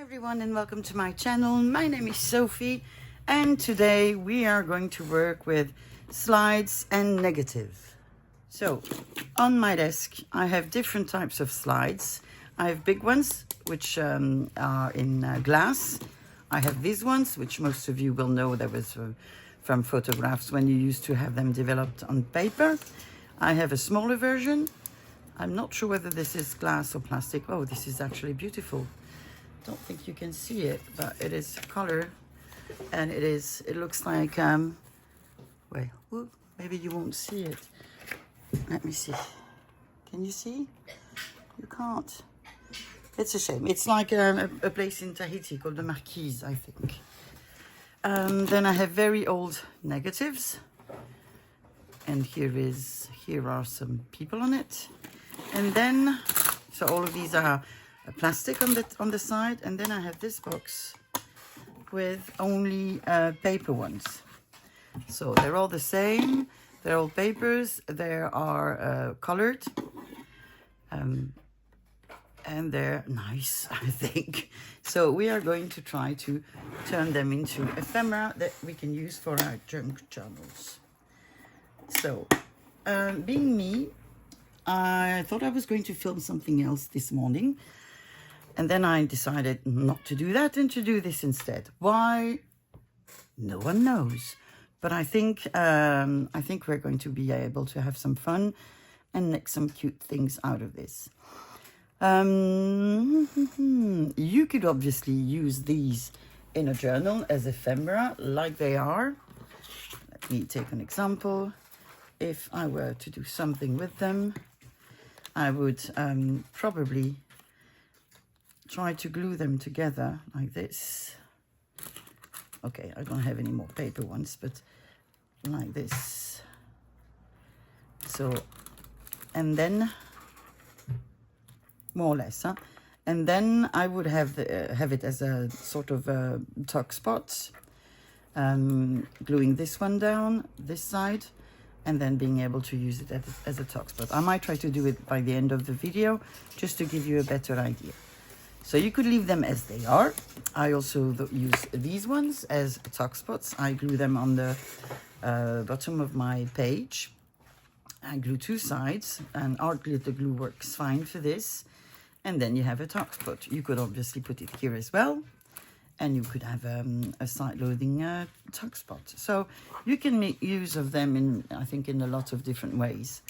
everyone and welcome to my channel. My name is Sophie and today we are going to work with slides and negative. So on my desk I have different types of slides. I have big ones which are in glass. I have these ones which most of you will know that was from photographs when you used to have them developed on paper. I have a smaller version. I'm not sure whether this is glass or plastic. Oh, this is actually beautiful. Don't think you can see it, but it is color, and it looks like wait, ooh, maybe you won't see it. Let me see. Can you see? You can't. It's a shame. It's like a place in Tahiti called the Marquise, I think. Then I have very old negatives, and here are some people on it. And then, so all of these are plastic on the side, and then I have this box with only paper ones. So they're all the same. They're all papers. They are colored, and they're nice, I think. So we are going to try to turn them into ephemera that we can use for our junk journals. So, being me, I thought I was going to film something else this morning, and then I decided not to do that and to do this instead. Why? No one knows. But I think we're going to be able to have some fun and make some cute things out of this. You could obviously use these in a journal as ephemera, like they are. Let me take an example. If I were to do something with them, I would probably try to glue them together like this. Okay, I don't have any more paper ones, but like this. So, and then more or less, huh? And then I would have it as a sort of tuck spot, gluing this one down this side, and then being able to use it as a tuck spot. I might try to do it by the end of the video, just to give you a better idea. So you could leave them as they are. I also use these ones as tuck spots. I glue them on the bottom of my page. I glue two sides, and art glitter glue works fine for this. And then you have a tuck spot. You could obviously put it here as well. And you could have a side-loading tuck spot. So you can make use of them I think in a lot of different ways.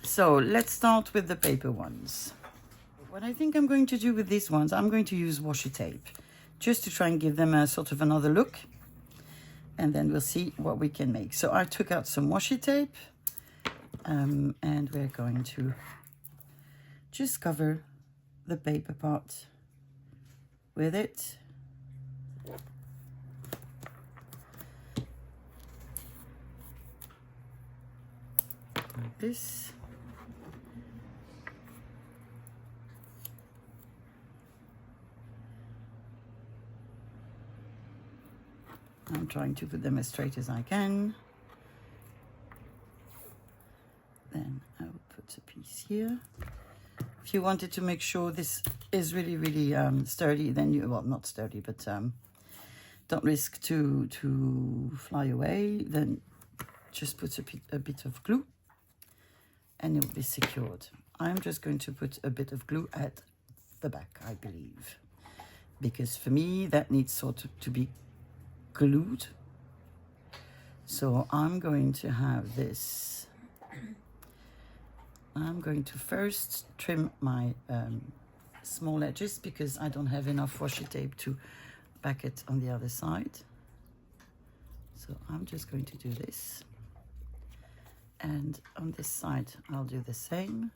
So let's start with the paper ones. What I think I'm going to do with these ones, I'm going to use washi tape, just to try and give them a sort of another look. And then we'll see what we can make. So I took out some washi tape, and we're going to just cover the paper part with it. Like this. I'm trying to put them as straight as I can. Then I will put a piece here. If you wanted to make sure this is really, really sturdy, then you, well, not sturdy, but don't risk to fly away, then just put a bit of glue and it will be secured. I'm just going to put a bit of glue at the back, I believe, because for me that needs sort of to be glued. So I'm going to have this. I'm going to first trim my small edges because I don't have enough washi tape to back it on the other side. So I'm just going to do this. And on this side, I'll do the same.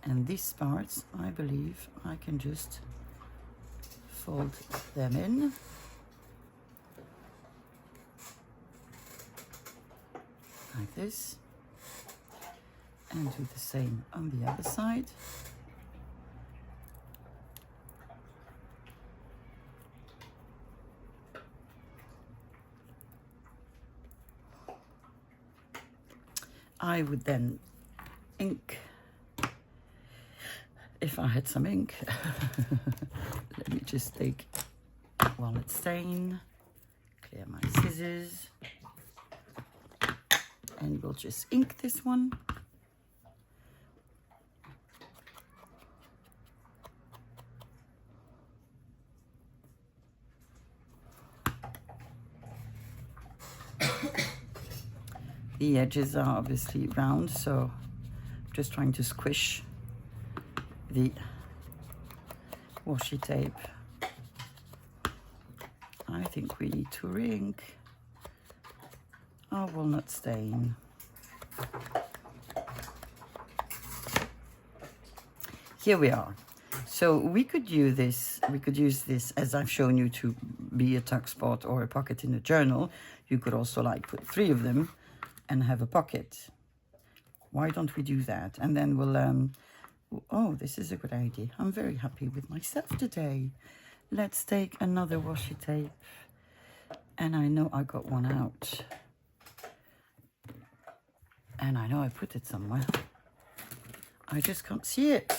And these parts, I believe, I can just fold them in. Like this, and do the same on the other side. I would then ink. If I had some ink. Let me just take walnut stain, clear my scissors, and we'll just ink this one. The edges are obviously round, so I'm just trying to squish the washi tape. I think we need to ink our walnut stain. Here we are. So we could use this as I've shown you to be a tuck spot or a pocket in a journal. You could also like put 3 of them and have a pocket. Why don't we do that? And then we'll, oh, this is a good idea. I'm very happy with myself today. Let's take another washi tape. And I know I got one out. And I know I put it somewhere. I just can't see it.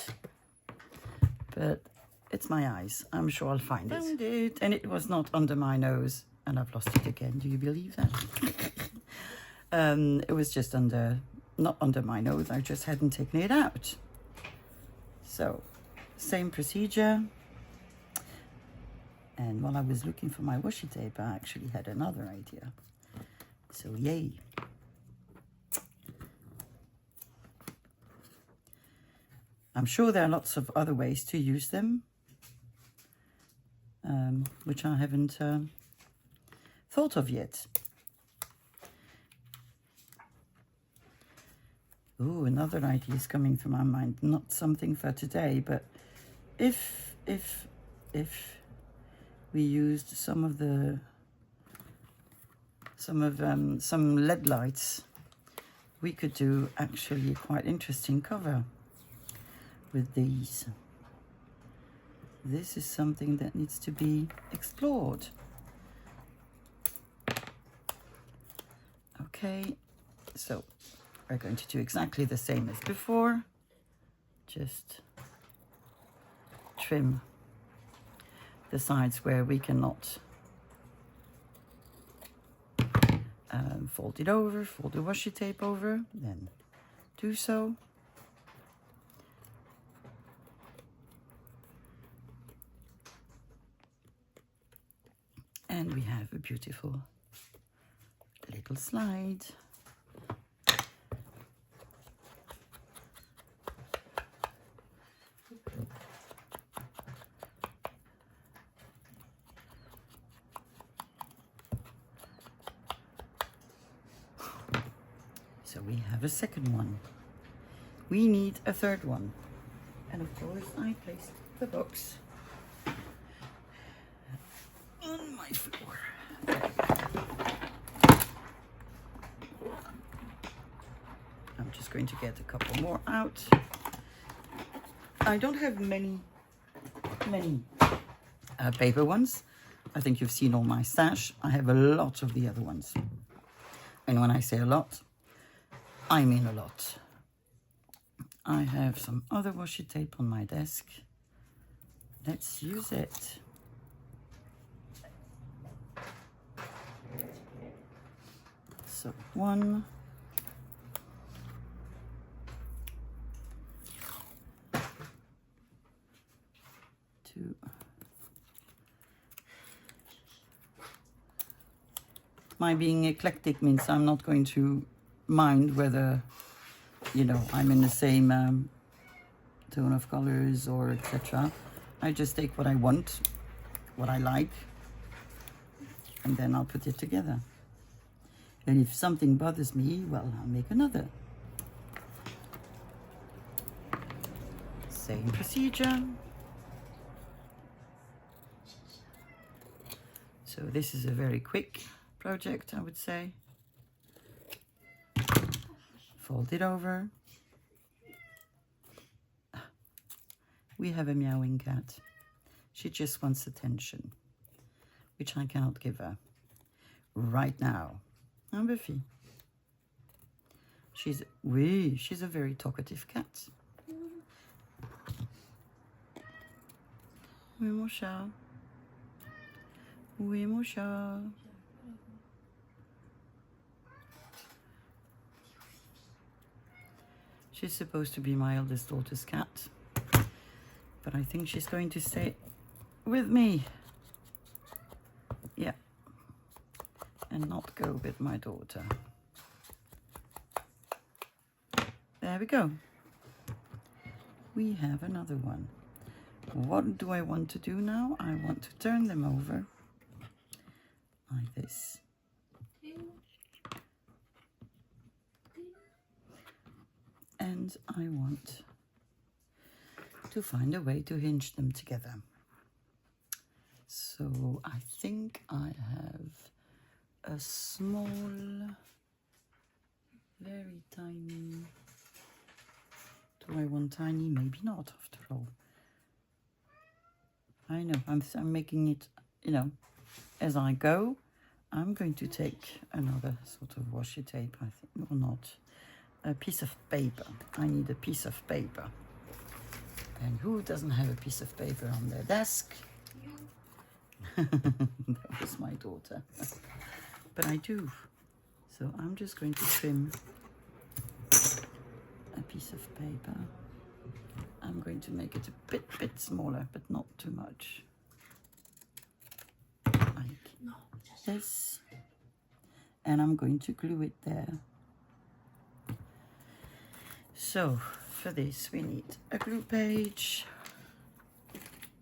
But it's my eyes. I'm sure I'll find it. Found it. And it was not under my nose. And I've lost it again. Do you believe that? It was just not under my nose. I just hadn't taken it out. So, same procedure. And while I was looking for my washi tape, I actually had another idea. So, yay. I'm sure there are lots of other ways to use them, which I haven't thought of yet. Ooh, another idea is coming to my mind. Not something for today, but if we used some LED lights, we could do actually a quite interesting cover with these. This is something that needs to be explored. Okay, so we're going to do exactly the same as before. Just trim the sides where we cannot fold it over, fold the washi tape over, then do so. And we have a beautiful little slide. So we have a second one. We need a third one. And of course I placed the box on my floor. I'm just going to get a couple more out. I don't have many paper ones. I think you've seen all my stash. I have a lot of the other ones. And when I say a lot, I mean a lot. I have some other washi tape on my desk. Let's use it. So 1, 2. My being eclectic means I'm not going to mind whether, you know, I'm in the same tone of colors or etc. I just take what I want, what I like, and then I'll put it together. And if something bothers me, well, I'll make another. Same procedure. So this is a very quick project, I would say. Fold it over. We have a meowing cat. She just wants attention, which I cannot give her right now. Hein, Buffy? She's a very talkative cat. Oui, mon chat. Oui, mon chat. She's supposed to be my eldest daughter's cat, but I think she's going to stay with me. Yeah. And not go with my daughter. There we go. We have another one. What do I want to do now? I want to turn them over like this. And I want to find a way to hinge them together. So I think I have a small, very tiny. Do I want tiny? Maybe not, after all. I know, I'm making it, you know, as I go. I'm going to take another sort of washi tape, I think, or not. A piece of paper. I need a piece of paper. And who doesn't have a piece of paper on their desk? That was my daughter. But I do. So I'm just going to trim a piece of paper. I'm going to make it a bit smaller, but not too much. Like this. And I'm going to glue it there. So for this we need a glue page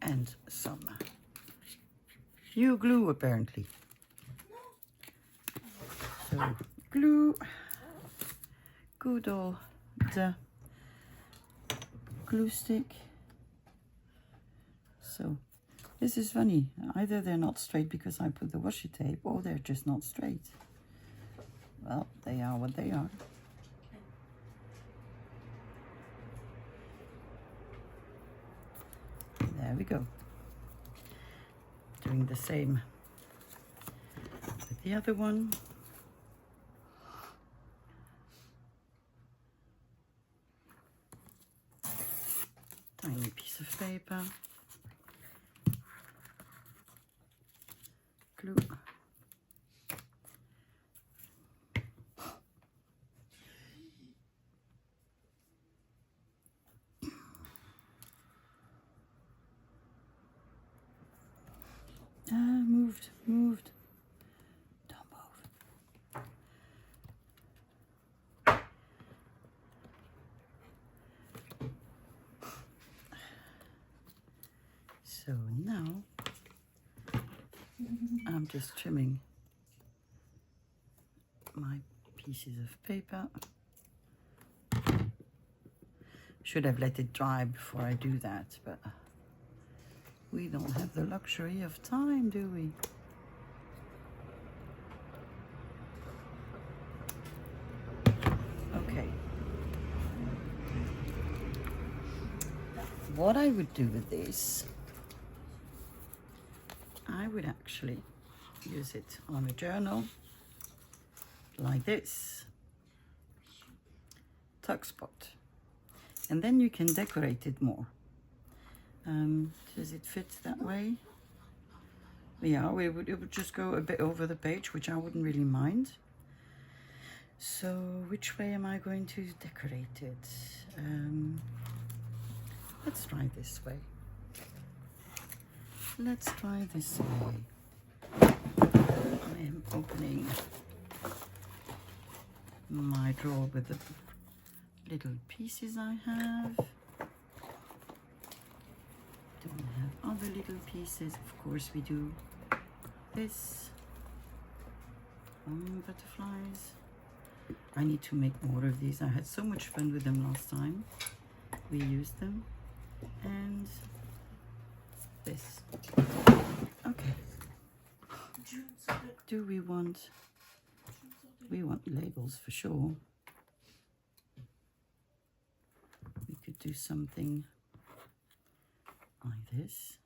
and some new glue apparently. So glue, good old glue stick. So this is funny, either they're not straight because I put the washi tape, or they're just not straight. Well, they are what they are. There we go. Doing the same with the other one. Tiny piece of paper. Glue. Moved. Don't move. So now I'm just trimming my pieces of paper. Should have let it dry before I do that, but we don't have the luxury of time, do we? Okay. What I would do with this, I would actually use it on a journal like this, tuck spot, and then you can decorate it more. Does it fit that way? Yeah, it would just go a bit over the page, which I wouldn't really mind. So which way am I going to decorate it? Let's try this way. Let's try this way. I am opening my drawer with the little pieces I have. Do we have other little pieces? Of course we do. This. Butterflies. I need to make more of these. I had so much fun with them last time. We used them. And this. Okay. Do we want labels for sure. We could do something like this.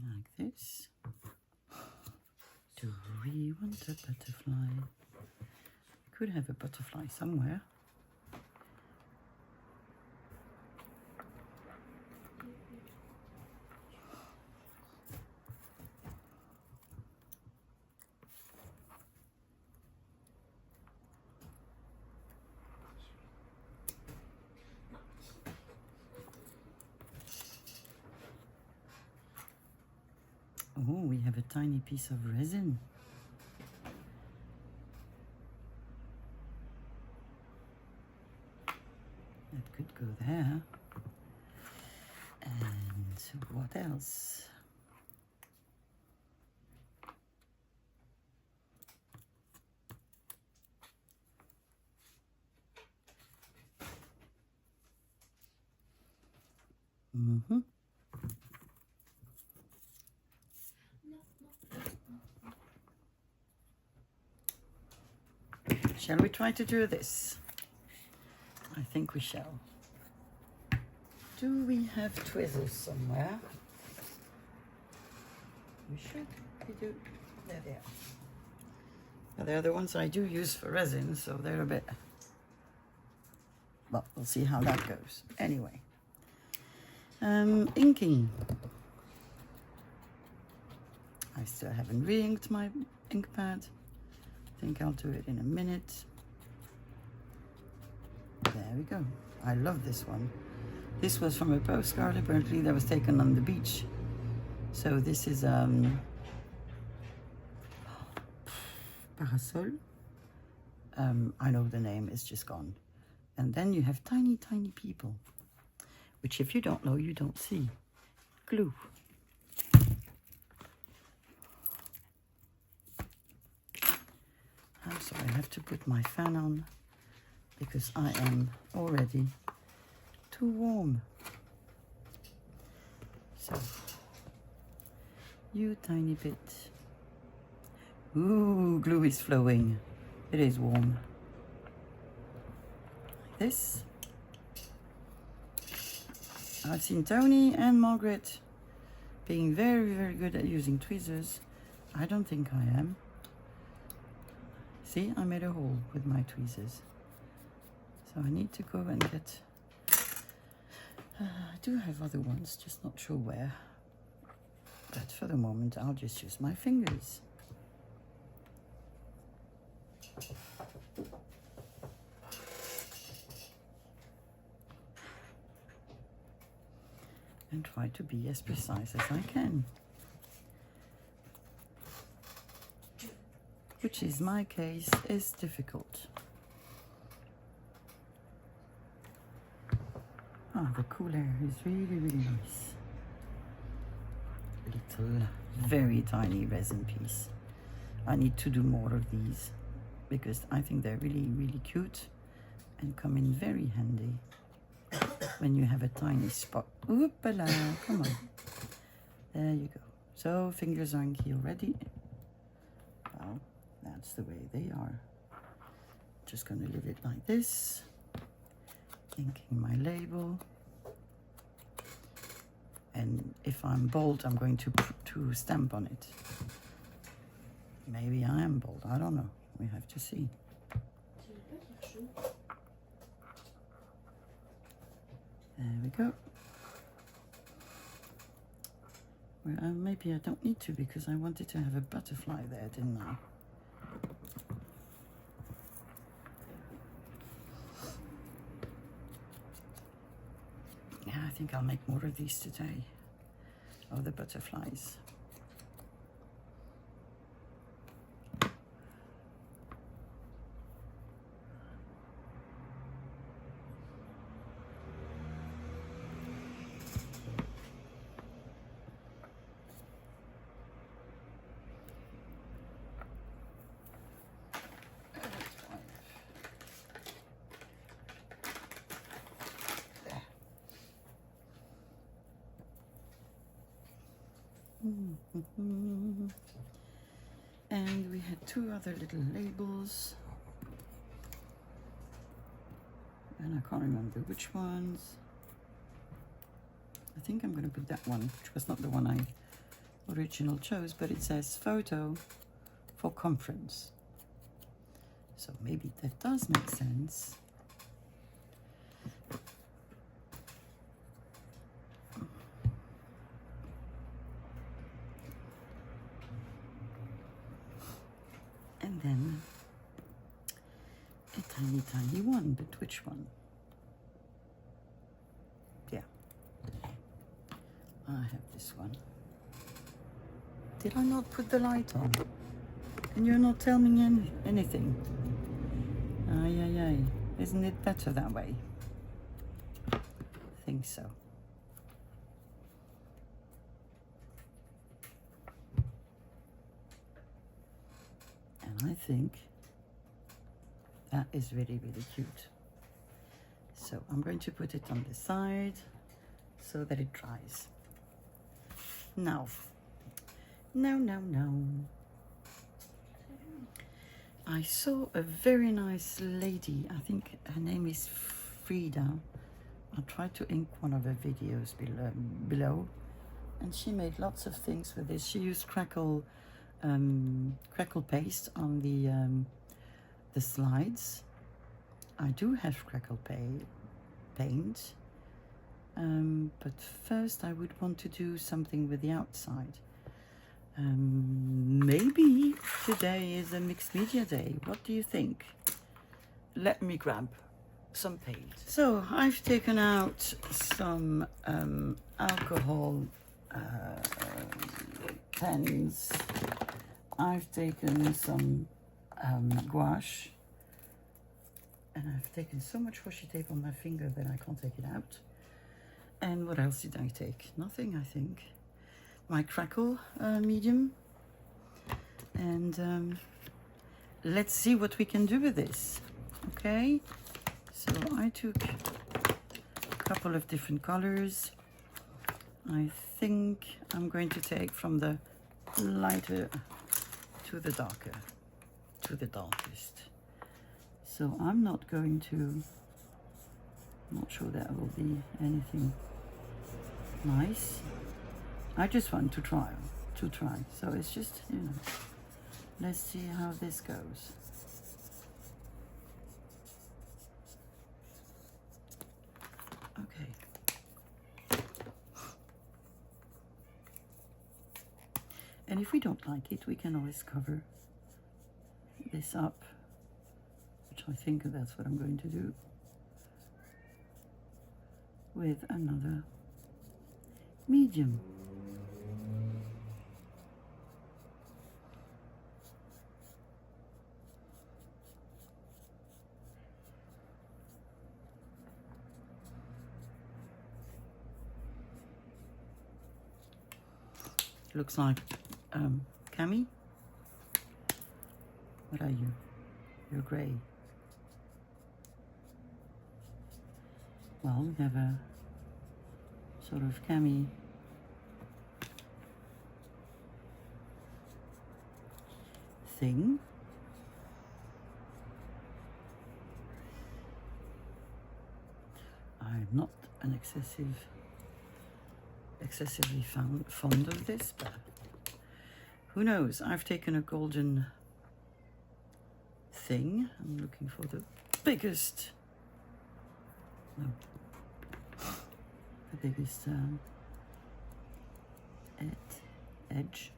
like this. Do we want a butterfly? Could have a butterfly somewhere. Oh, we have a tiny piece of resin. That could go there. And what else? Mm-hmm. Shall we try to do this? I think we shall. Do we have tweezers somewhere? We should. We do. There they are. Now, they're the ones I do use for resin, so they're a bit... Well, we'll see how that goes. Anyway. Inking. I still haven't re-inked my ink pad. I think I'll do it in a minute. There we go. I love this one. This was from a postcard apparently that was taken on the beach. So this is parasol. I know the name is just gone. And then you have tiny, tiny people, which if you don't know, you don't see. Glue. So I have to put my fan on because I am already too warm. So, you tiny bit. Ooh, glue is flowing. It is warm. Like this. I've seen Tony and Margaret being very, very good at using tweezers. I don't think I am. See, I made a hole with my tweezers. So I need to go and get... I do have other ones, just not sure where. But for the moment, I'll just use my fingers. And try to be as precise as I can. Which is my case, is difficult. Ah, the cool air is really, really nice. Little, very tiny resin piece. I need to do more of these because I think they're really, really cute and come in very handy when you have a tiny spot. Oop-a-la, come on. There you go. So, fingers are inky already. Well, that's the way they are. Just going to leave it like this. Inking my label. And if I'm bold, I'm going to stamp on it. Maybe I am bold. I don't know. We have to see. There we go. Well, maybe I don't need to because I wanted to have a butterfly there, didn't I? Yeah, I think I'll make more of these today. Oh, the butterflies. And we had two other little labels, and I can't remember which ones. I think I'm going to put that one, which was not the one I original chose, but it says photo for conference. So maybe that does make sense. And then a tiny, tiny one, but which one? Yeah, I have this one. Did I not put the light on? And you're not telling me anything? Ay, ay, ay. Isn't it better that way? I think so. And I think that is really, really cute. So I'm going to put it on the side so that it dries. Now, no. I saw a very nice lady, I think her name is Frida. I'll try to ink one of her videos below. And she made lots of things with this. She used crackle paste on the slides. I do have crackle paint, but first I would want to do something with the outside. Maybe today is a mixed media day. What do you think? Let me grab some paint. So I've taken out some alcohol pens. I've taken some gouache, and I've taken so much washi tape on my finger that I can't take it out. And what else did I take? Nothing, I think. My crackle medium, and let's see what we can do with this. Okay, so I took a couple of different colors. I think I'm going to take from the lighter to the darker, to the darkest. So I'm not going to, I'm not sure that will be anything nice. I just want to try. So it's just, you know, let's see how this goes. Okay. And if we don't like it, we can always cover this up, which I think that's what I'm going to do, with another medium. Looks like Cami. What are you? You're grey. Well, we have a sort of Cami thing. I'm not an excessively fond of this, but who knows? I've taken a golden thing. I'm looking for the biggest, edge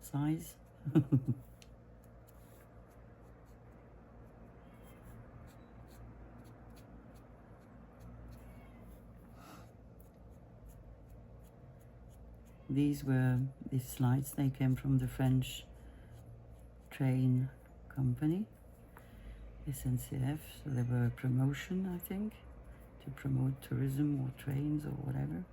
size. These slides, they came from the French train company, SNCF, so they were a promotion, I think, to promote tourism or trains or whatever.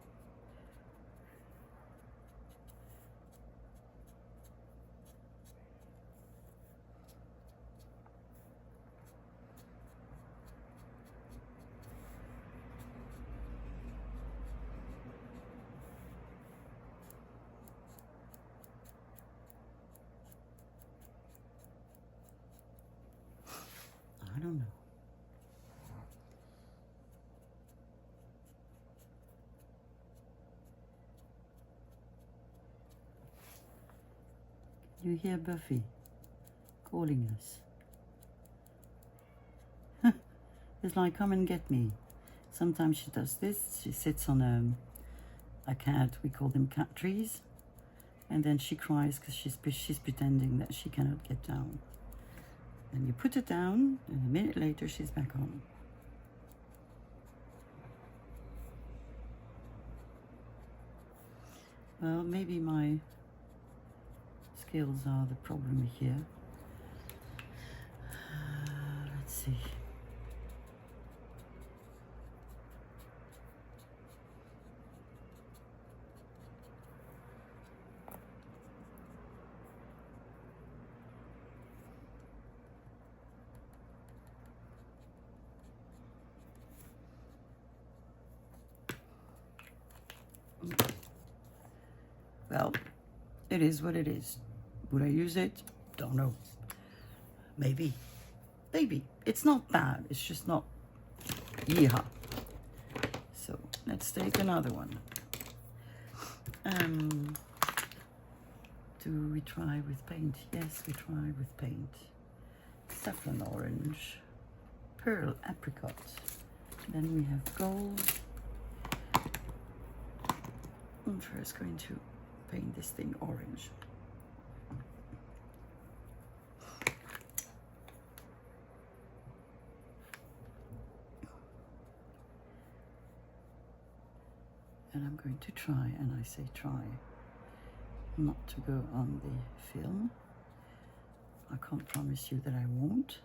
I don't know. You hear Buffy calling us. It's like, come and get me. Sometimes she does this. She sits on a cat. We call them cat trees. And then she cries because she's pretending that she cannot get down. And you put it down, and a minute later she's back on. Well, maybe my skills are the problem here. Let's see. Well, it is what it is. Would I use it? Don't know. Maybe. Maybe. It's not bad. It's just not yeehaw. So let's take another one. Do we try with paint? Yes, we try with paint. Saffron orange, pearl apricot. Then we have gold. I'm first going to paint this thing orange. And I'm going to try, and I say try, not to go on the film. I can't promise you that I won't.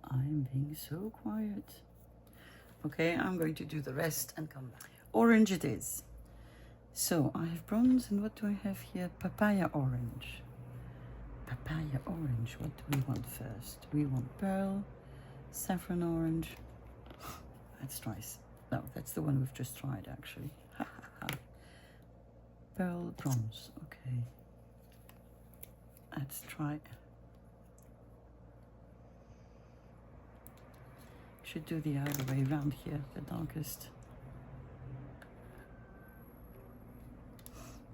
I'm being so quiet. Okay, I'm going to do the rest and come back. Orange it is. So I have bronze, and what do I have here? Papaya orange. Papaya orange. What do we want first? We want pearl, saffron orange. Let's try. No, that's the one we've just tried actually. Pearl, bronze. Okay. Let's try. Should do the other way around here, the darkest.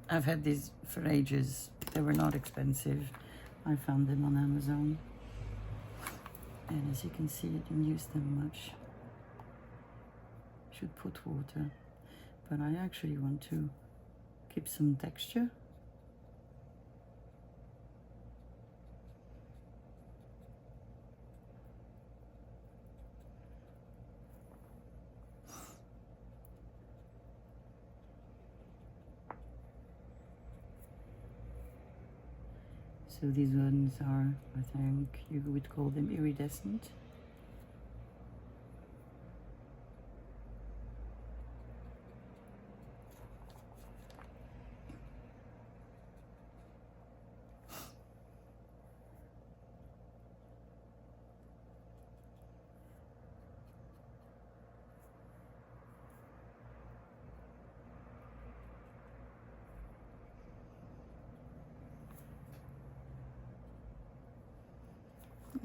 I've had these for ages. They were not expensive. I found them on Amazon. And as you can see, I didn't use them much. Should put water. But I actually want to keep some texture. So these ones are, I think you would call them iridescent.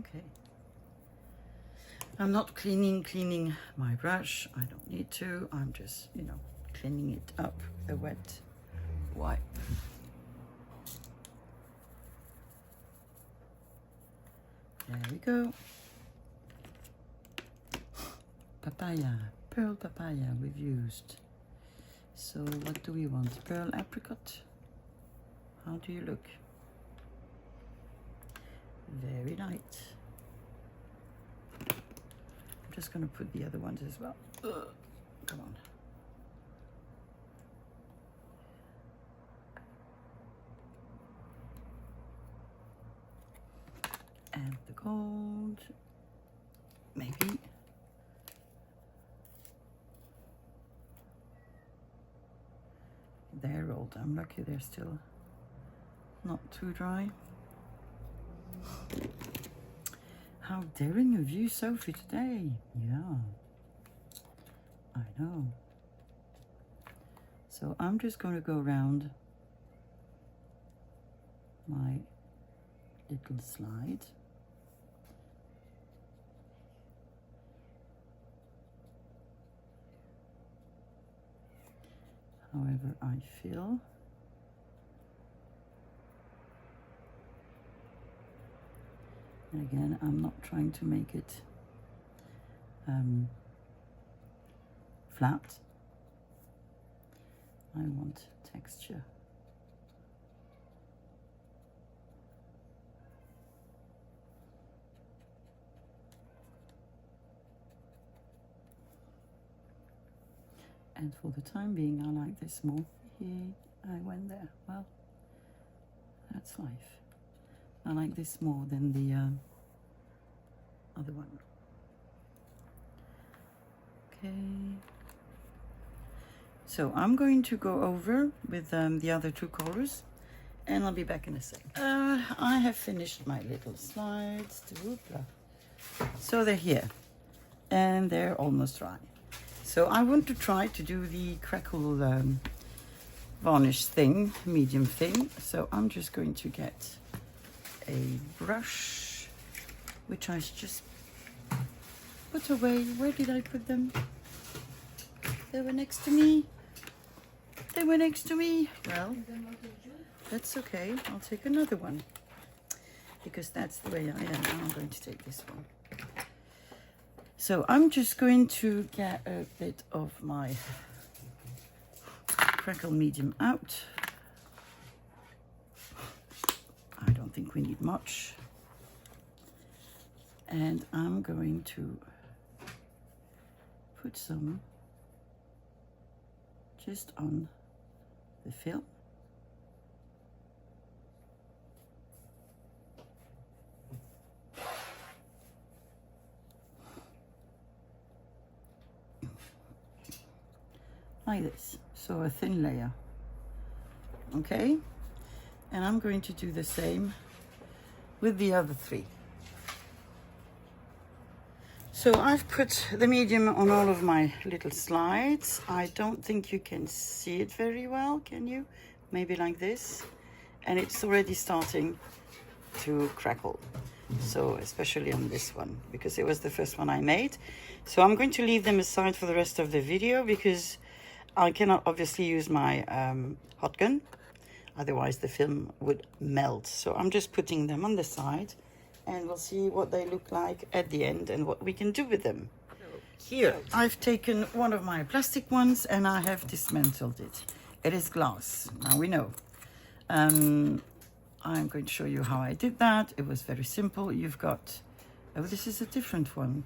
Okay. I'm not cleaning my brush. I don't need to. I'm just, cleaning it up with a wet wipe. There we go. Papaya, pearl papaya we've used. So what do we want? Pearl apricot. How do you look? Very light. I'm just going to put the other ones as well. Ugh, come on. And the gold. Maybe. They're rolled. I'm lucky they're still not too dry. How daring of you, Sophie, today. Yeah, I know. So I'm just going to go around my little slide. However I feel. And again, I'm not trying to make it flat. I want texture. And for the time being, I like this more. I went there. Well, that's life. I like this more than the other one. Okay. So I'm going to go over with the other two colors, and I'll be back in a sec. I have finished my little slides. So they're here, and they're almost dry. So I want to try to do the crackle varnish thing, medium thing. So I'm just going to get a brush, which I just put away. Where did I put them? They were next to me. They were next to me. Well, that's okay. I'll take another one because that's the way I am. Now I'm going to take this one. So I'm just going to get a bit of my crackle medium out. I don't think we need much. And I'm going to put some just on the film. Like this, so a thin layer. Okay, and I'm going to do the same with the other three. So I've put the medium on all of my little slides. I don't think you can see it very well, can you? Maybe like this. And it's already starting to crackle. So especially on this one, because it was the first one I made. So I'm going to leave them aside for the rest of the video because I cannot obviously use my hot gun, otherwise the film would melt. So I'm just putting them on the side and we'll see what they look like at the end and what we can do with them. Here, I've taken one of my plastic ones and I have dismantled it. It is glass, now we know. I'm going to show you how I did that. It was very simple. You've got, oh, this is a different one.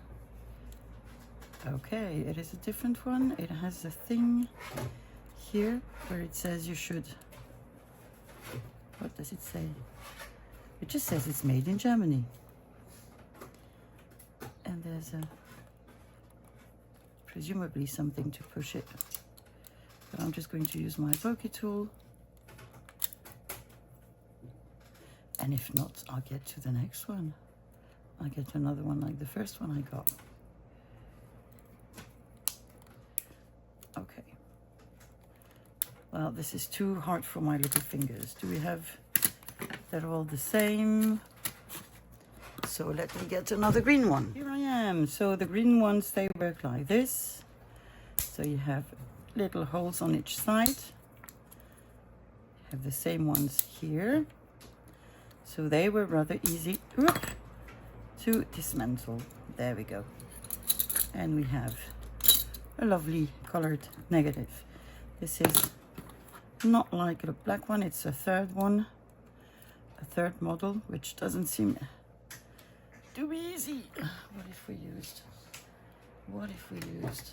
Okay, it is a different one. It has a thing here where it says you should, what does it say? It just says it's made in Germany. And there's a, presumably something to push it. But I'm just going to use my pokey tool. And if not, I'll get to the next one. I'll get another one like the first one I got. Okay. Well, this is too hard for my little fingers. Do we have, they're all the same. So let me get another green one. Here I am. So the green ones, they work like this. So you have little holes on each side. You have the same ones here. So they were rather easy to dismantle. There we go. And we have a lovely colored negative. This is not like a black one, it's a third one, a third model, which doesn't seem too easy. What if we used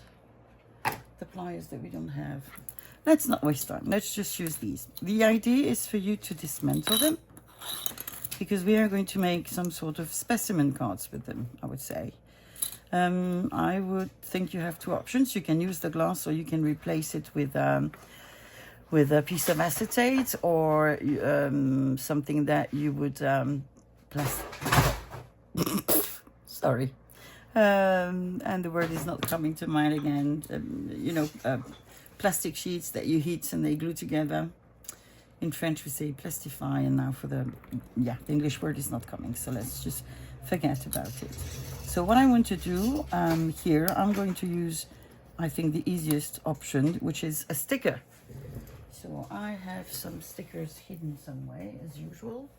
the pliers that we don't have? Let's not waste time, let's just use these. The idea is for you to dismantle them because we are going to make some sort of specimen cards with them, I would say. I would think you have two options. You can use the glass or you can replace it with a piece of acetate or something that you would sorry, and the word is not coming to mind again. Plastic sheets that you heat and they glue together In French we say plastify, and now for the English word is not coming, so let's just forget about it. So what I want to do here, I'm going to use, I think, the easiest option, which is a sticker. So I have some stickers hidden some way, as usual.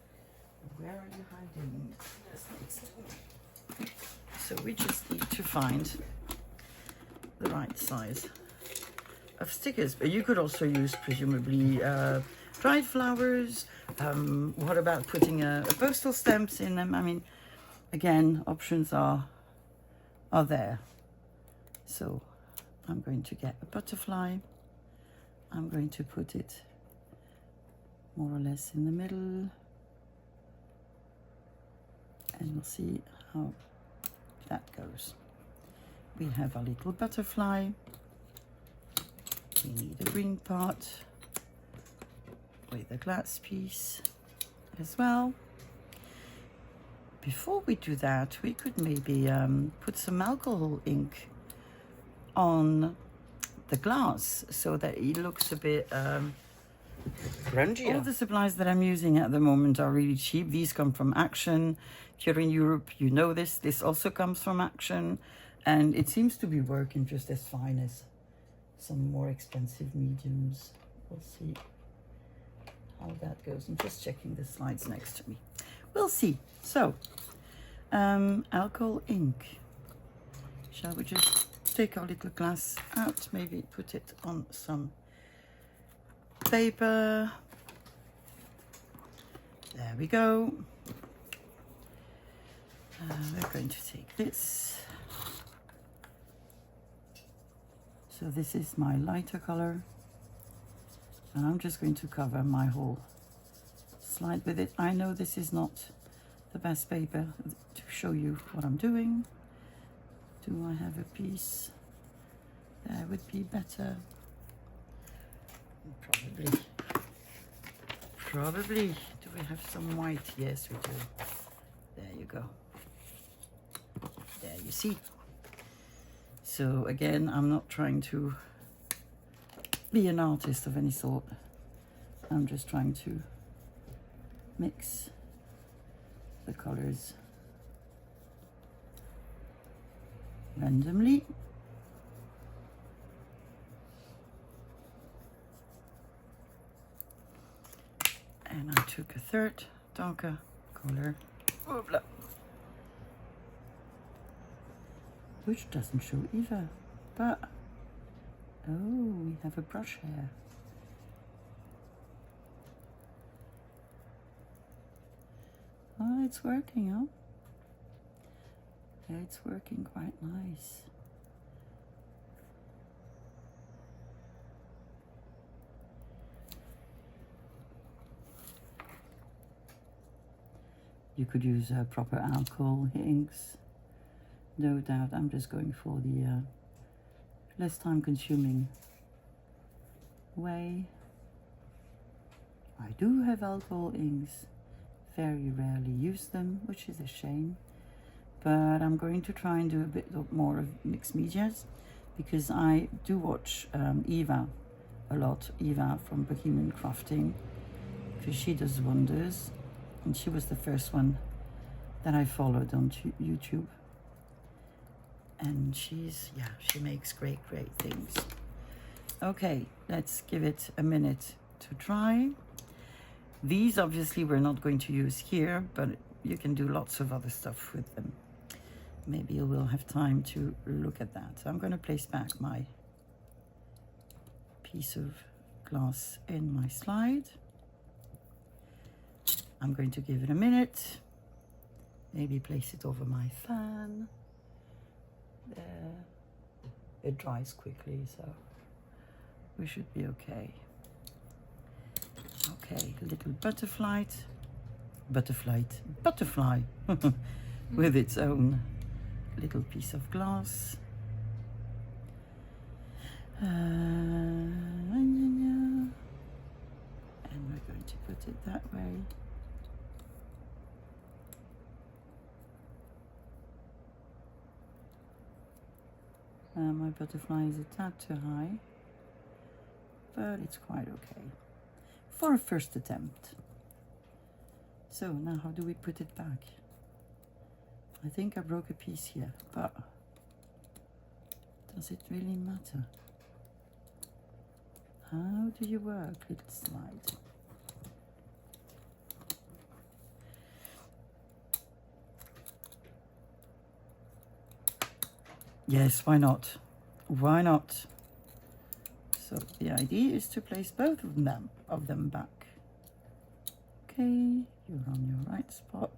Where are you hiding? So we just need to find the right size of stickers. But you could also use, presumably, dried flowers. What about putting a postal stamps in them? I mean, again, options are there. So I'm going to get a butterfly. I'm going to put it more or less in the middle, and we'll see how that goes. We have a little butterfly. We need a green part with a glass piece as well. Before we do that, we could maybe put some alcohol ink on the glass so that it looks a bit grungier. All the supplies that I'm using at the moment are really cheap. These come from Action. If you're in Europe, you know this. This also comes from Action, and it seems to be working just as fine as some more expensive mediums. We'll see how that goes. I'm just checking the slides next to me. We'll see. So, alcohol ink. Shall we just take our little glass out, maybe put it on some paper. There we go. We're going to take this. So this is my lighter color, and I'm just going to cover my whole slide with it. I know this is not the best paper to show you what I'm doing. Do I have a piece that would be better? Probably. Do we have some white? Yes, we do. There you go. There you see. So again, I'm not trying to be an artist of any sort. I'm just trying to mix the colors randomly. And I took a third darker color, which doesn't show either, but oh, we have a brush hair. Oh, it's working, huh? Yeah, it's working quite nice. You could use proper alcohol inks, no doubt. I'm just going for the less time consuming way. I do have alcohol inks, very rarely use them, which is a shame. But I'm going to try and do a bit more of mixed medias, because I do watch Eva a lot, Eva from Bohemian Crafting, because she does wonders, and she was the first one that I followed on YouTube. And she makes great things. Okay, let's give it a minute to dry. These obviously we're not going to use here, but you can do lots of other stuff with them. Maybe you will have time to look at that. So I'm going to place back my piece of glass in my slide. I'm going to give it a minute. Maybe place it over my fan. There. It dries quickly, so we should be okay. Okay, a little butterfly with its own little piece of glass. And we're going to put it that way. My butterfly is a tad too high, but it's quite okay. for a first attempt. So now how do we put it back? I think I broke a piece here, but does it really matter? How do you work, little slide? Yes, why not? Why not? So the idea is to place both of them back. Okay, you're on your right spot.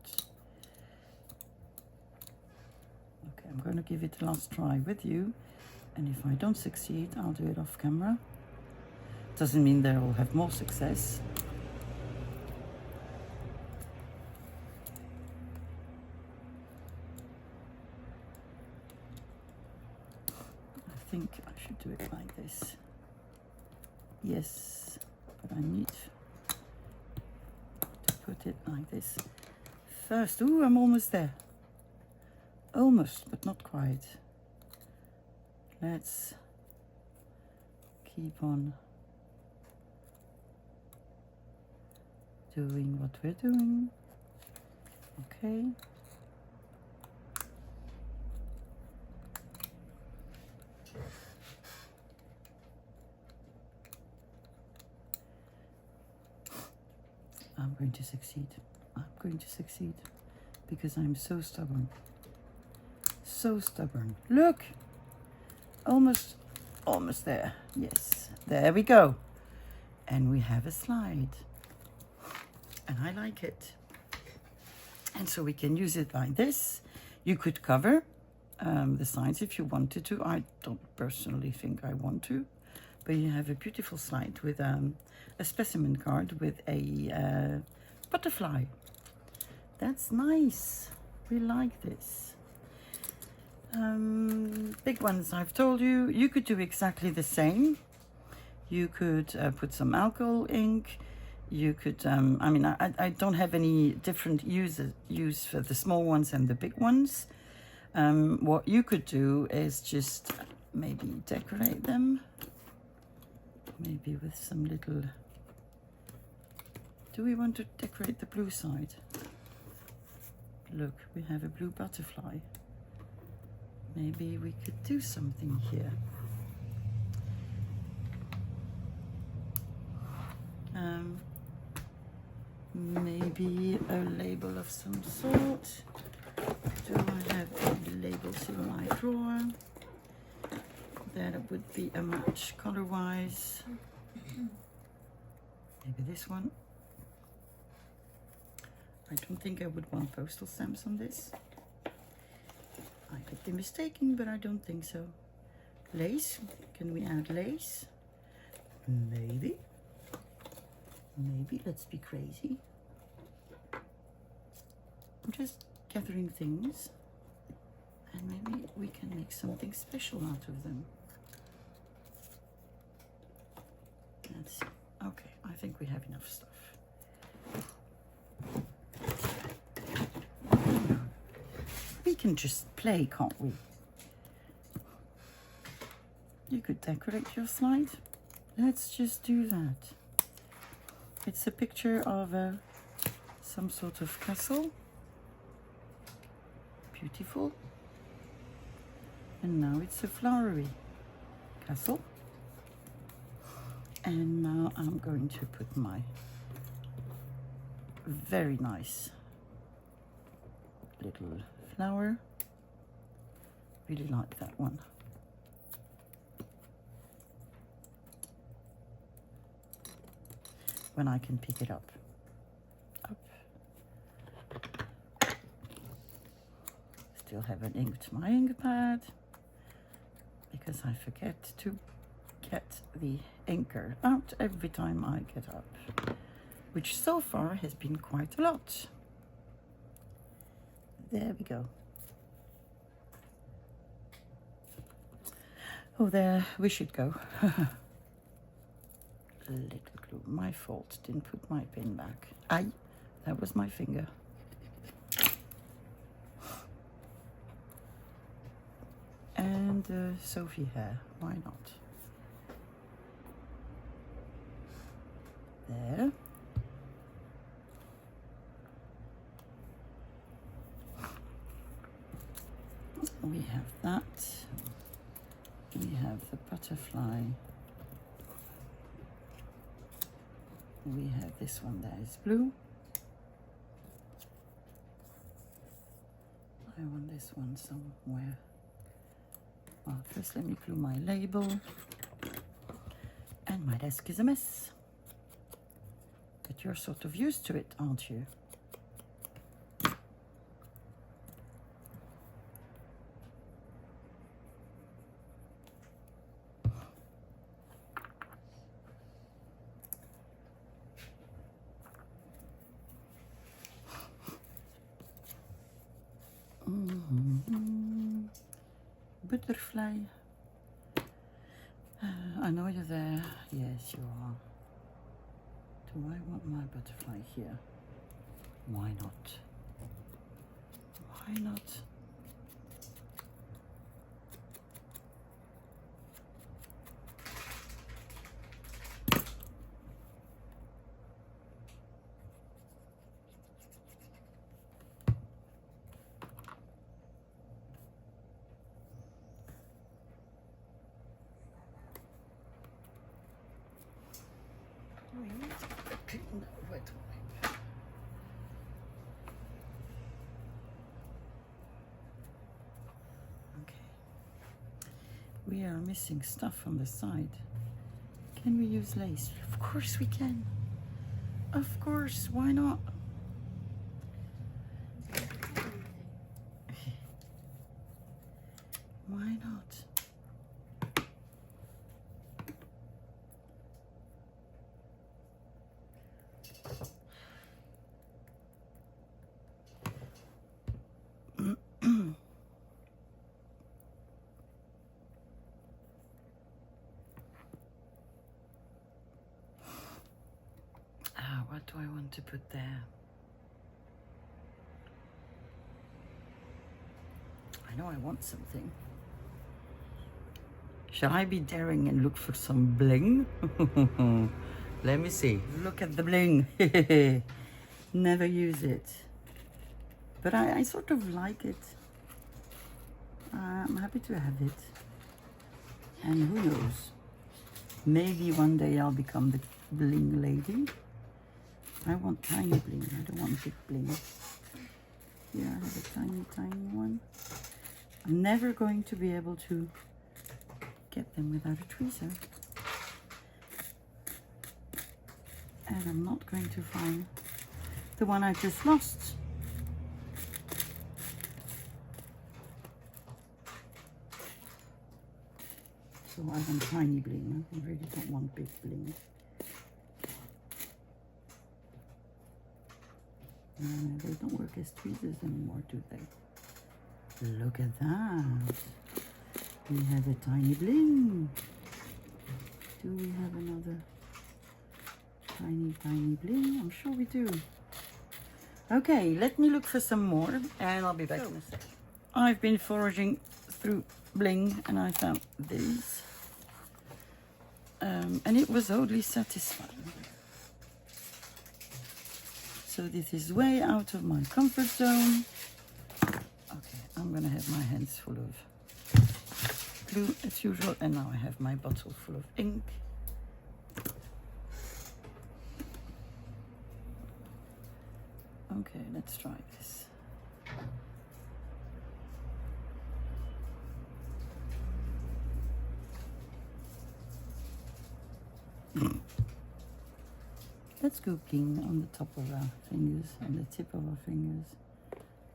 Okay, I'm going to give it a last try with you, and if I don't succeed, I'll do it off camera. Doesn't mean that I'll have more success. I think I should do it like this. Yes, but I need to put it like this first. Ooh, I'm almost there. Almost, but not quite. Let's keep on doing what we're doing. Okay. I'm going to succeed. I'm going to succeed because I'm so stubborn. So stubborn. Look! Almost there. Yes, there we go. And we have a slide. And I like it. And so we can use it like this. You could cover the sides if you wanted to. I don't personally think I want to. But you have a beautiful slide with a specimen card with a butterfly. That's nice. We like this. Big ones, I've told you. You could do exactly the same. You could put some alcohol ink. You could, I mean, I don't have any different use for the small ones and the big ones. What you could do is just maybe decorate them. Maybe with some little... Do we want to decorate the blue side? Look, we have a blue butterfly. Maybe we could do something here. Maybe a label of some sort. Do I have any labels in my drawer? That would be a match color-wise. Maybe this one. I don't think I would want postal stamps on this. I could be mistaken, but I don't think so. Lace. Can we add lace? Maybe. Maybe. Let's be crazy. I'm just gathering things. And maybe we can make something special out of them. Let's see. Okay, I think we have enough stuff. We can just play, can't we? You could decorate your slide. Let's just do that. It's a picture of some sort of castle. Beautiful. And now it's a flowery castle. And now I'm going to put my very nice little flower. Really like that one. When I can pick it up. Still haven't inked my ink pad because I forget to get the inker out every time I get up, which so far has been quite a lot. There we go. Oh, there we should go. Little glue. My fault. Didn't put my pin back. Aye, that was my finger. And Sophie hair. Why not? There. We have that. We have the butterfly. We have this one that is blue. I want this one somewhere. Well, first let me glue my label. And my desk is a mess. But you're sort of used to it, aren't you? Butterfly. I know you're there. Yes, you are. Do I want my butterfly here? Why not? Why not? Wet wipe. Okay. We are missing stuff on the side. Can we use lace? Of course we can. Of course, why not? Why not? What do I want to put there? I know I want something. Shall I be daring and look for some bling? Let me see. Look at the bling. Never use it. But I sort of like it. I'm happy to have it. And who knows? Maybe one day I'll become the bling lady. I want tiny bling, I don't want big bling. Here I have a tiny, tiny one. I'm never going to be able to get them without a tweezer. And I'm not going to find the one I just lost. So I want tiny bling, I really don't want big bling. They don't work as tweezers anymore, do they? Look at that. We have a tiny bling. Do we have another tiny, tiny bling? I'm sure we do. Okay, let me look for some more and I'll be back in a sec. I've been foraging through bling and I found this. And it was oddly satisfying. So this is way out of my comfort zone. Okay, I'm gonna have my hands full of glue as usual, and now I have my bottle full of ink. Okay, let's try this. Let's go bling on the top of our fingers and the tip of our fingers,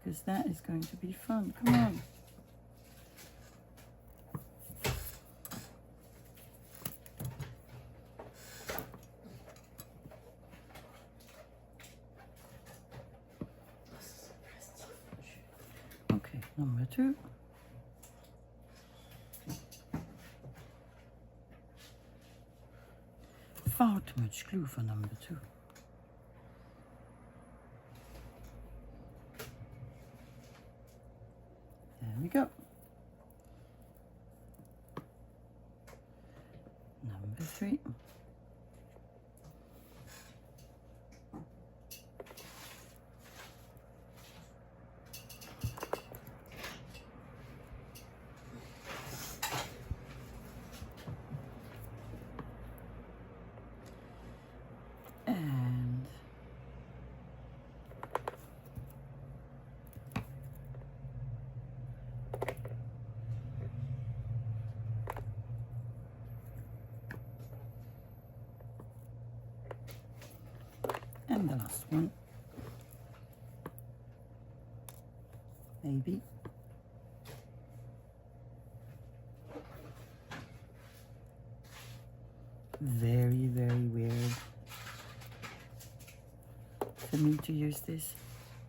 because that is going to be fun. Come on. Okay, number 2. Far too much glue for number 2. There we go. Number 3. one. Maybe. Very, very weird for me to use this,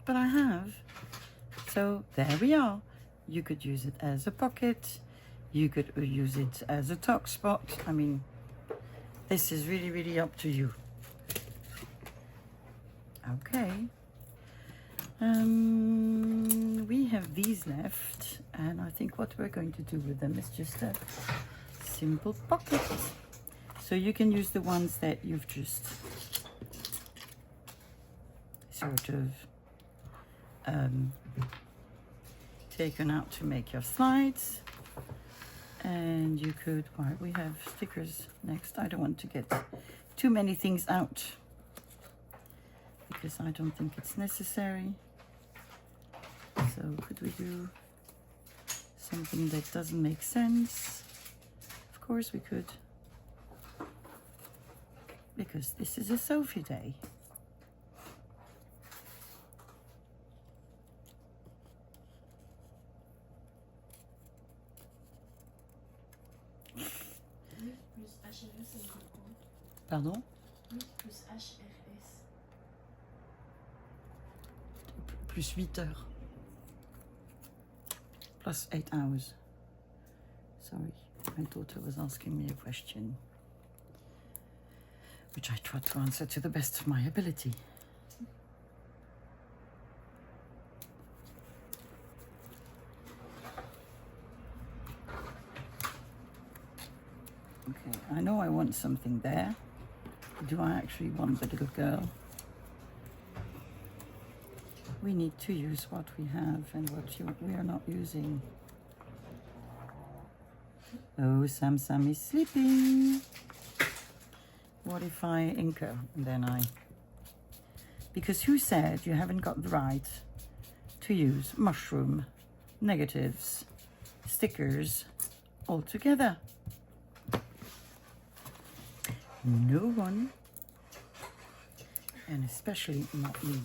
but I have. So there we are. You could use it as a pocket. You could use it as a tuck spot. I mean, this is really, really up to you. Okay. We have these left, and I think what we're going to do with them is just a simple pocket. So you can use the ones that you've just sort of taken out to make your slides. And you could, well, we have stickers next. I don't want to get too many things out because I don't think it's necessary. So could we do something that doesn't make sense? Of course we could, because this is a Sophie day. Pardon? Plus HRS. Plus 8 heures. Plus 8 hours. Sorry, my daughter was asking me a question, which I tried to answer to the best of my ability. Okay, I know I want something there. Do I actually want the little girl? We need to use what we have and what we are not using. Oh, Sam is sleeping. What if I ink her and then because who said you haven't got the right to use mushroom, negatives, stickers all together? No one, and especially not me.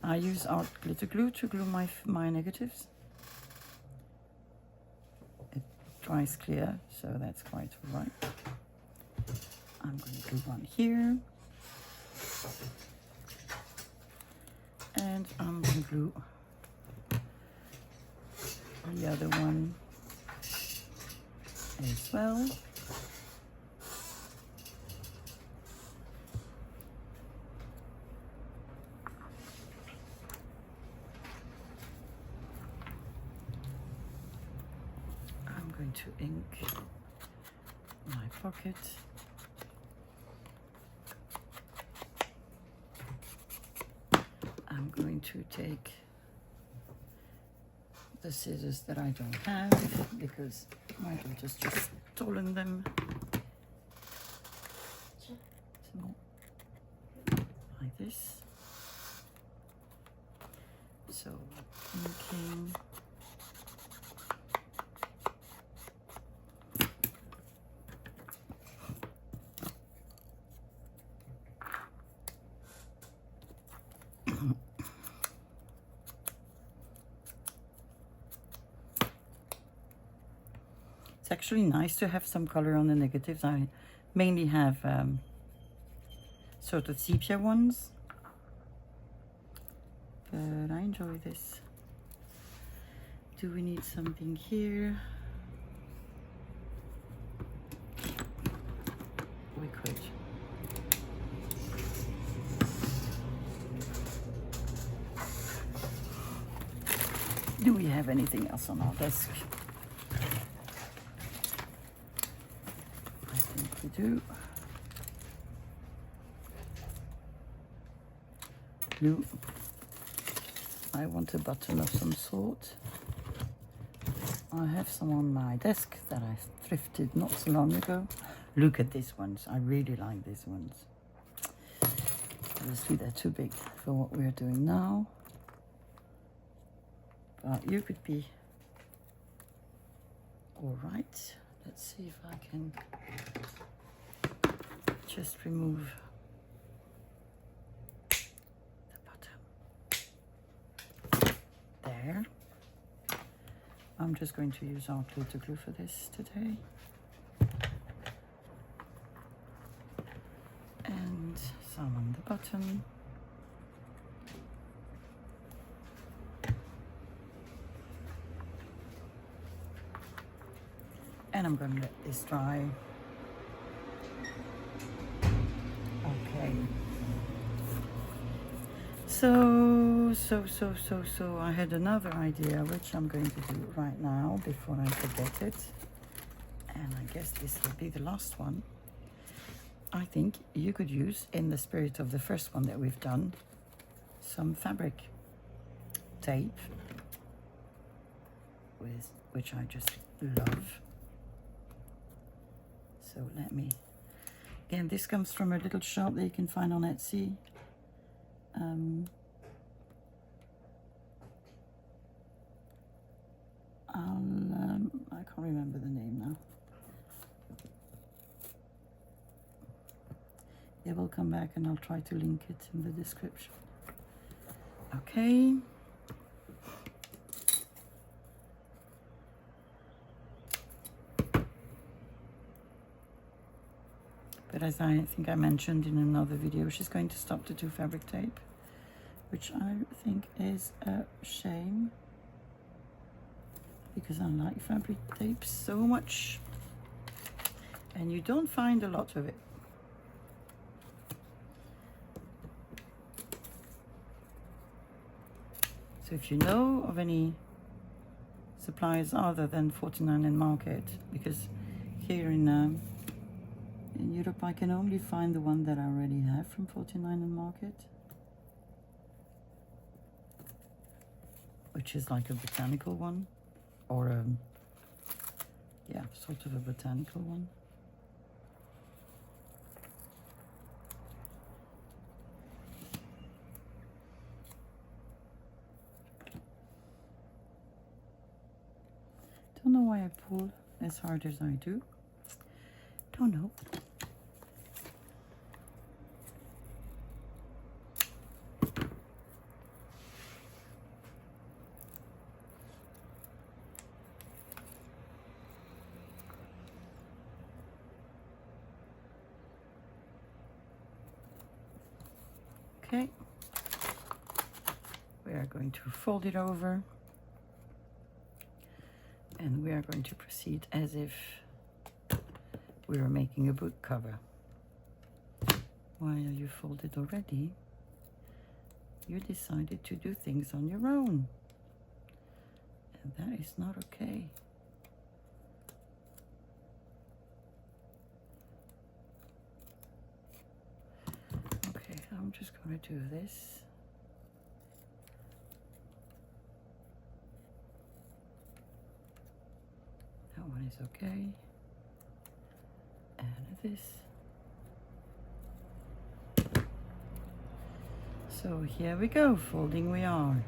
I use art glitter glue to glue my negatives. It dries clear, so that's quite all right. I'm going to glue one here. And I'm going to glue the other one as well. I'm going to ink my pocket. I'm going to take the scissors that I don't have because my daughter's just stolen them. So, like this. So, inking. It's actually nice to have some color on the negatives. I mainly have sort of sepia ones, but I enjoy this. Do we need something here? We could. Do we have anything else on our desk? I think we do. Glue. I want a button of some sort. I have some on my desk that I thrifted not so long ago. Look at these ones. I really like these ones. Obviously they're too big for what we're doing now. But you could be All right, let's see if I can just remove the bottom. There. I'm just going to use our glitter glue for this today. And some on the bottom. And I'm going to let this dry. Okay. So I had another idea, which I'm going to do right now before I forget it. And I guess this will be the last one. I think you could use, in the spirit of the first one that we've done, some fabric tape, which I just love. So let me, again, this comes from a little shop that you can find on Etsy. I can't remember the name now. It will come back and I'll try to link it in the description. Okay. But as I think I mentioned in another video, she's going to stop to do fabric tape, which I think is a shame, because I like fabric tape so much, and you don't find a lot of it. So if you know of any suppliers other than 49 in Market, because here in Europe I can only find the one that I already have from 49 in Market, which is like a botanical one, or yeah, sort of a botanical one. Don't know why I pull as hard as I do. Don't know. Okay. We are going to fold it over. And we are going to proceed as if we were making a book cover. While you folded already, you decided to do things on your own. And that is not okay. Okay, I'm just going to do this. That one is okay. And this. So here we go, folding we are.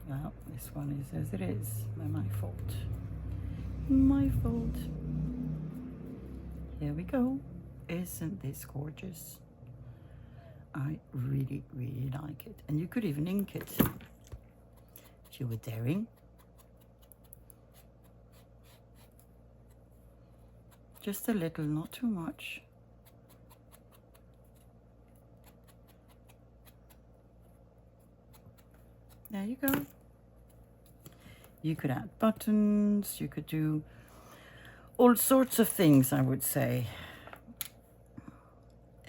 Well, this one is as it is. My fault. My fault. Here we go. Isn't this gorgeous? I really, really like it. And you could even ink it if you were daring. Just a little, not too much. There you go. You could add buttons, you could do all sorts of things, I would say.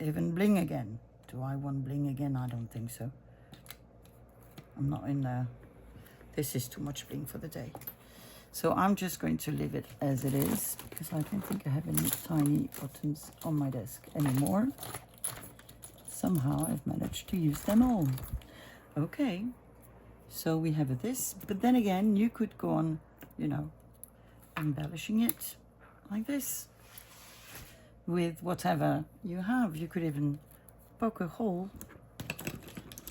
Even bling again. Do I want bling again? I don't think so. I'm not in there. This is too much bling for the day. So I'm just going to leave it as it is, because I don't think I have any tiny buttons on my desk anymore. Somehow I've managed to use them all. Okay, so we have this, but then again, you could go on, you know, embellishing it like this. with whatever you have. You could even poke a hole.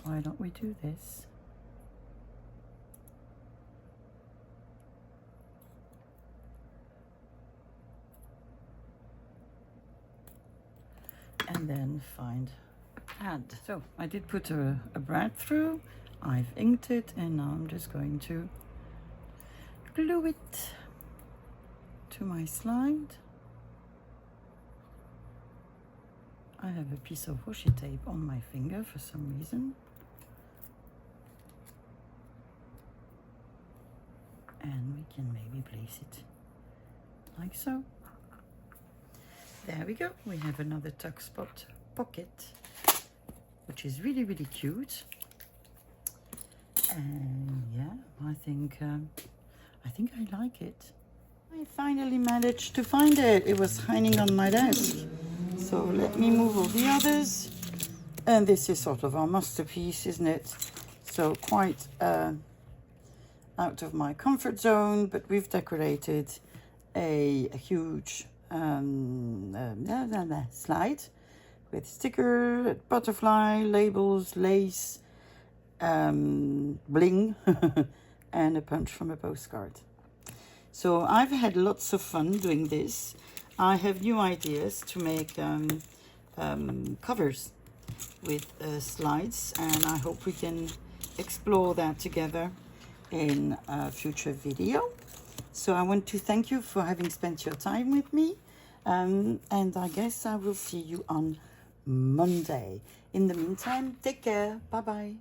Why don't we do this? And then find a pad. So I did put a brad through. I've inked it, and now I'm just going to glue it to my slide. I have a piece of washi tape on my finger for some reason. And we can maybe place it like so. There we go. We have another tuck spot pocket, which is really, really cute. And yeah, I think I like it. I finally managed to find it. It was hanging on my desk. So let me move all the others. And this is sort of our masterpiece, isn't it? So quite out of my comfort zone, but we've decorated a huge slide with sticker, butterfly, labels, lace, bling, and a punch from a postcard. So I've had lots of fun doing this. I have new ideas to make covers with slides, and I hope we can explore that together in a future video. So I want to thank you for having spent your time with me, and I guess I will see you on Monday. In the meantime, take care. Bye bye.